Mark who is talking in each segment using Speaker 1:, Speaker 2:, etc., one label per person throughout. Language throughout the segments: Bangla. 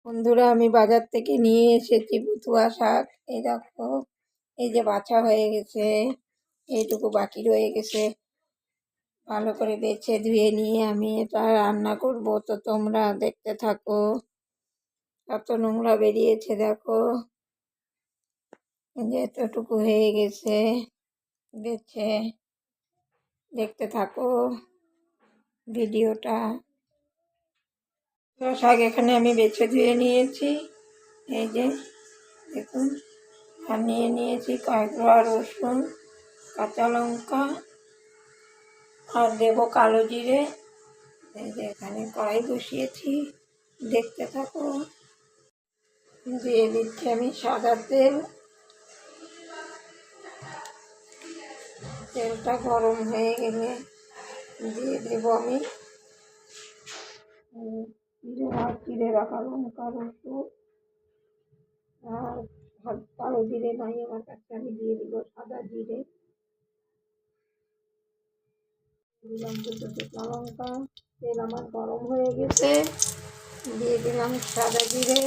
Speaker 1: বন্ধুরা, আমি বাজার থেকে নিয়ে এসেছি বুতুয়া শাক। এই দেখো, এই যে বাছা হয়ে গেছে, এইটুকু বাকি রয়ে গেছে। ভালো করে বেছে ধুয়ে নিয়ে আমি এটা রান্না করব, তো তোমরা দেখতে থাকো। কত নোংরা বেরিয়েছে দেখো, এই যে এতটুকু হয়ে গেছে। বেছে দেখতে থাকো ভিডিওটা। শাক এখানে আমি বেছে ধুয়ে নিয়েছি, এই যে দেখুন। আর নিয়ে নিয়েছি কয়েকটা রসুন, কাঁচা লঙ্কা, আর দেবো কালো জিরে। এই যে এখানে কড়াই বসিয়েছি, দেখতে থাকো। দিয়ে দিচ্ছি আমি সাদা তেল। তেলটা গরম হয়ে গেলে দিয়ে দেবো আমি চিড়ে রাখা লঙ্কা, রসুন আর কালো জিরে নাই আমার কাছে, আমি দিয়ে দিব সাদা জিরে। দিলাম দুটো শুকনো লঙ্কা। তেল আমার গরম হয়ে গেছে, দিয়ে দিলাম সাদা জিরে।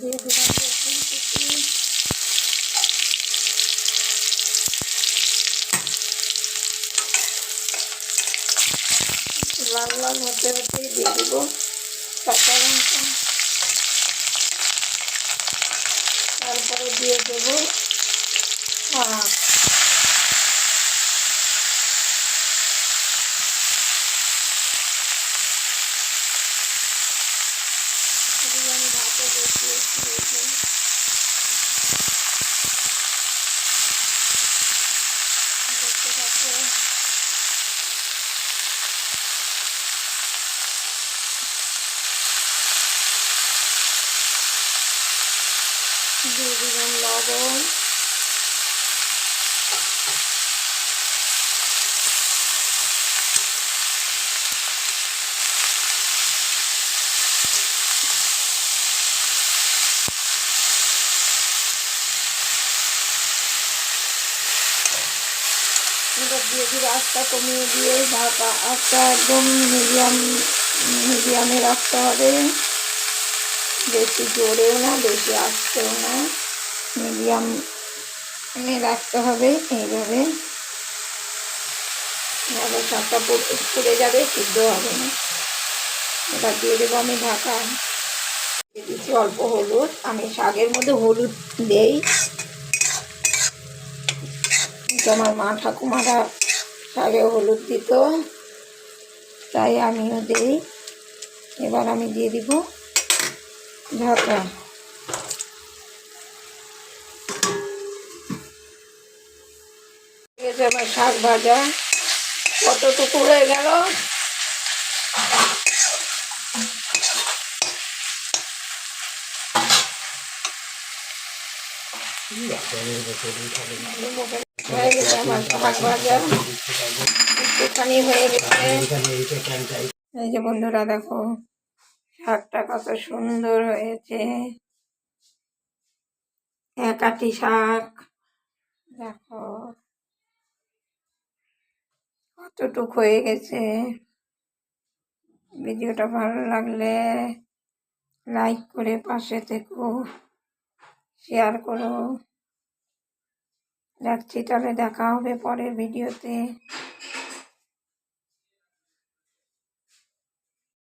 Speaker 1: দিয়ে দিলাম রসুন কুচি। লাল লাল হতে হতেই দিয়ে দিব কাঁচা লঙ্কা। তারপরে দিয়ে দেবো শাক। আমি ভাতে বসিয়েছি, দেখতে থাকো। দিয়ে দিলাম লবণ, এবার দিয়ে দিলে আঁচটা কমিয়ে দিয়ে ঢাকা, আঁচটা একদম মিডিয়ামে রাখতে হবে। বেশি জোরেও না, বেশি আস্তেও না, মিডিয়ামে রাখতে হবে। এইভাবে নাহলে শাকটা পুড়ে যাবে, সিদ্ধ হবে না। এবার দিয়ে দেবো আমি ঢাকা। দিয়ে দিচ্ছি অল্প হলুদ। আমি শাকের মধ্যে হলুদ দেই, আমার মা ঠাকুমারা শাকে হলুদ দিত, তাই আমিও দিই। এবার আমি দিয়ে দিব ঢাকা। আমার শাক ভাজা কতটুকু হয়ে গেল। হয়ে গেছে আমার শাক ভাজা, একটুখানি হয়ে গেছে। এই যে বন্ধুরা দেখো, শাকটা কত সুন্দর হয়েছে। একাঠি শাক দেখো কতটুক হয়ে গেছে। ভিডিওটা ভালো লাগলে লাইক করে পাশে থেকো, শেয়ার করো। রাখছি, তাহলে দেখা হবে পরের ভিডিওতে।